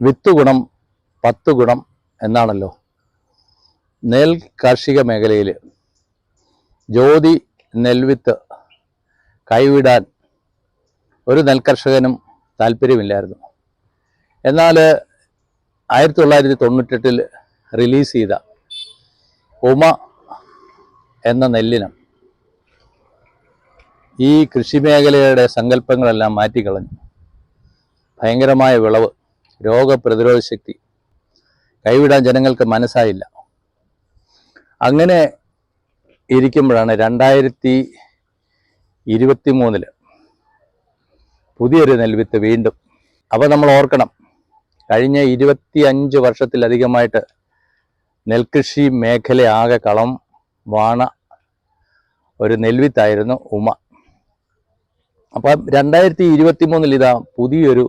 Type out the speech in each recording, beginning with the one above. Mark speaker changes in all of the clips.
Speaker 1: വിത്ത് ഗുണം 10 ഗുണം എന്നാണല്ലോ. നെൽ കാർഷിക മേഖലയിൽ ജ്യോതി നെൽവിത്ത് കൈവിടാൻ ഒരു നെൽകർഷകനും താല്പര്യമില്ലായിരുന്നു. എന്നാൽ 1998 റിലീസ് ചെയ്ത ഉമ എന്ന നെല്ലിനം ഈ കൃഷിമേഖലയുടെ സങ്കല്പങ്ങളെല്ലാം മാറ്റിക്കളഞ്ഞു. ഭയങ്കരമായ വിളവ്, രോഗപ്രതിരോധ ശക്തി, കൈവിടാൻ ജനങ്ങൾക്ക് മനസ്സായില്ല. അങ്ങനെ ഇരിക്കുമ്പോഴാണ് 2023 പുതിയൊരു നെൽവിത്ത് വീണ്ടും. അപ്പോൾ നമ്മൾ ഓർക്കണം, കഴിഞ്ഞ 25 വർഷത്തിലധികമായിട്ട് നെൽകൃഷി മേഖല ആകെ കളം വാണ ഒരു നെൽവിത്തായിരുന്നു ഉമ. അപ്പം 2023 ഇതാ പുതിയൊരു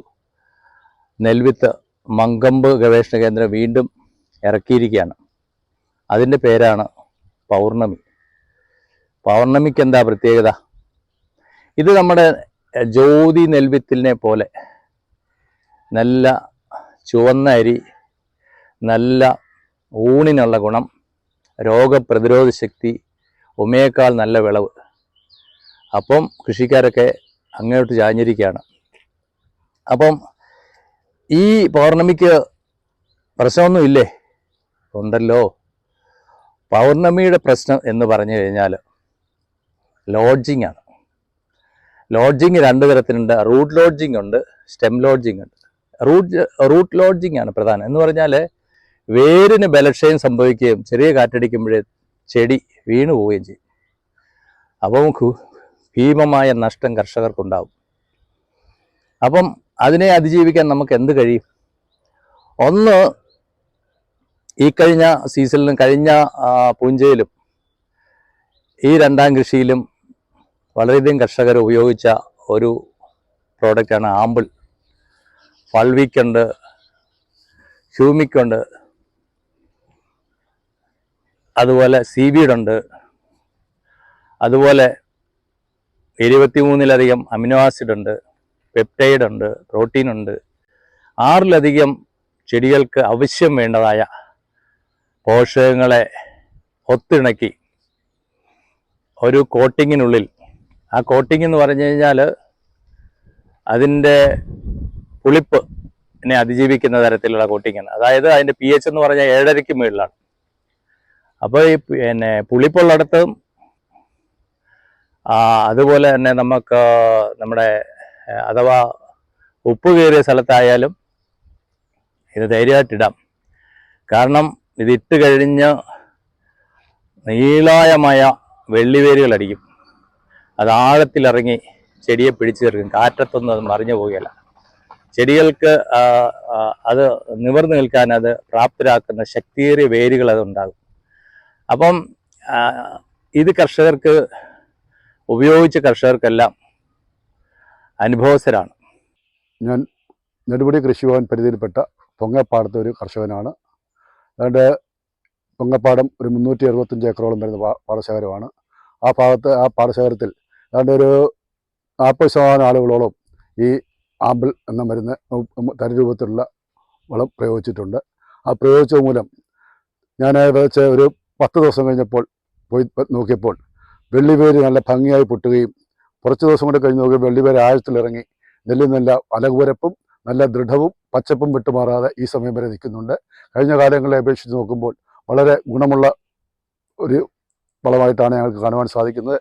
Speaker 1: നെൽവിത്ത് മങ്കമ്പ് ഗവേഷണ കേന്ദ്രം വീണ്ടും ഇറക്കിയിരിക്കുകയാണ്. അതിൻ്റെ പേരാണ് പൗർണമി. പൗർണമിക്ക് എന്താ പ്രത്യേകത? ഇത് നമ്മുടെ ജ്യോതി നെൽവിത്തിനെ പോലെ നല്ല ചുവന്ന അരി, നല്ല ഊണിനുള്ള ഗുണം, രോഗപ്രതിരോധ ശക്തി, ഉമയേക്കാൾ നല്ല വിളവ്. അപ്പം കൃഷിക്കാരൊക്കെ അങ്ങോട്ട് ചാഞ്ഞിരിക്കുകയാണ്. അപ്പം ഈ പൗർണമിക്ക് പ്രശ്നമൊന്നും ഇല്ലേ? ഉണ്ടല്ലോ. പൗർണമിയുടെ പ്രശ്നം എന്ന് പറഞ്ഞു കഴിഞ്ഞാൽ ലോഡ്ജിങ് ആണ്. ലോഡ്ജിങ് 2 തരത്തിലുണ്ട്. റൂട്ട് ലോഡ്ജിങ് ഉണ്ട്, സ്റ്റെം ലോഡ്ജിങ് ഉണ്ട്. റൂട്ട് ലോഡ്ജിങ് ആണ് പ്രധാനം. എന്ന് പറഞ്ഞാൽ വേരിന് ബലക്ഷയം സംഭവിക്കുകയും ചെറിയ കാറ്റടിക്കുമ്പോഴേ ചെടി വീണു പോവുകയും ചെയ്യും. അപ്പം ഭീമമായ നഷ്ടം കർഷകർക്കുണ്ടാവും. അപ്പം അതിനെ അതിജീവിക്കാൻ നമുക്ക് എന്ത് കഴിയും? ഒന്ന്, ഈ കഴിഞ്ഞ സീസണിലും കഴിഞ്ഞ പൂഞ്ചയിലും ഈ 2ാം കൃഷിയിലും വളരെയധികം കർഷകർ ഉപയോഗിച്ച ഒരു പ്രോഡക്റ്റാണ് ആമ്പിൾ. ഫൾവിക്കുണ്ട്, ഹ്യൂമിക്കുണ്ട്, അതുപോലെ സീവീഡുണ്ട്, അതുപോലെ 23-ലധികം അമിനോ ആസിഡ് ഉണ്ട്, പെപ്റ്റൈഡ് ഉണ്ട്, പ്രോട്ടീനുണ്ട്. 6-ലധികം ചെടികൾക്ക് ആവശ്യം വേണ്ടതായ പോഷകങ്ങളെ ഒത്തിണക്കി ഒരു കോട്ടിങ്ങിനുള്ളിൽ, ആ കോട്ടിങ് എന്ന് പറഞ്ഞു കഴിഞ്ഞാൽ അതിൻ്റെ പുളിപ്പിനെ അതിജീവിക്കുന്ന തരത്തിലുള്ള കോട്ടിങ്ങാണ്. അതായത് അതിൻ്റെ pH എന്ന് പറഞ്ഞാൽ 7.5-ക്ക് മുകളിലാണ്. അപ്പോൾ ഈ പുളിപ്പുള്ളിടത്തും അതുപോലെ തന്നെ നമുക്ക് നമ്മുടെ അഥവാ ഉപ്പ് കയറിയ സ്ഥലത്തായാലും ഇത് ധൈര്യമായിട്ടിടാം. കാരണം ഇതിട്ട് കഴിഞ്ഞ് നീളായമായ വെള്ളിവേരുകൾ അടിക്കും. അത് ആഴത്തിലിറങ്ങി ചെടിയെ പിടിച്ചു തീർക്കും. കാറ്റത്തൊന്നും അത് മറിഞ്ഞു പോവുകയില്ല. ചെടികൾക്ക് അത് നിവർന്നു നിൽക്കാൻ അത് പ്രാപ്തരാക്കുന്ന ശക്തിയേറിയ വേരുകൾ അതുണ്ടാകും. അപ്പം ഇത് കർഷകർക്ക് ഉപയോഗിച്ച കർഷകർക്കെല്ലാം അനുഭവസ്ഥരാണ്.
Speaker 2: ഞാൻ നെടുമുടി കൃഷിഭവൻ പരിധിയിൽപ്പെട്ട പൊങ്ങപ്പാടത്തെ ഒരു കർഷകനാണ്. അതുകൊണ്ട് പൊങ്ങപ്പാടം ഒരു 365 ഏക്കറോളം വരുന്ന പാടശേഖരമാണ്. ആ പാടശേഖരത്തിൽ ഏതാണ്ട് ഒരു 40% ആളുകളോളം ഈ ആമ്പിൾ എന്ന മരുന്ന് തരിരൂപത്തിലുള്ള വളം പ്രയോഗിച്ചിട്ടുണ്ട്. ആ പ്രയോഗിച്ചത് മൂലം ഞാൻ ഏകദേശം ഒരു 10 ദിവസം കഴിഞ്ഞപ്പോൾ പോയി നോക്കിയപ്പോൾ വെള്ളിവേര് നല്ല ഭംഗിയായി പൊട്ടുകയും കുറച്ച് ദിവസം കൂടെ കഴിഞ്ഞ് നോക്കി വെള്ളിവേര് ആഴത്തിലിറങ്ങി നെല്ല് നല്ല അലകുവരപ്പും നല്ല ദൃഢവും പച്ചപ്പും വിട്ടുമാറാതെ ഈ സമയം വരെ നിൽക്കുന്നുണ്ട്. കഴിഞ്ഞ കാലങ്ങളെ അപേക്ഷിച്ച് നോക്കുമ്പോൾ വളരെ ഗുണമുള്ള ഒരു വളമായിട്ടാണ് ഞങ്ങൾക്ക് കാണുവാൻ സാധിക്കുന്നത്.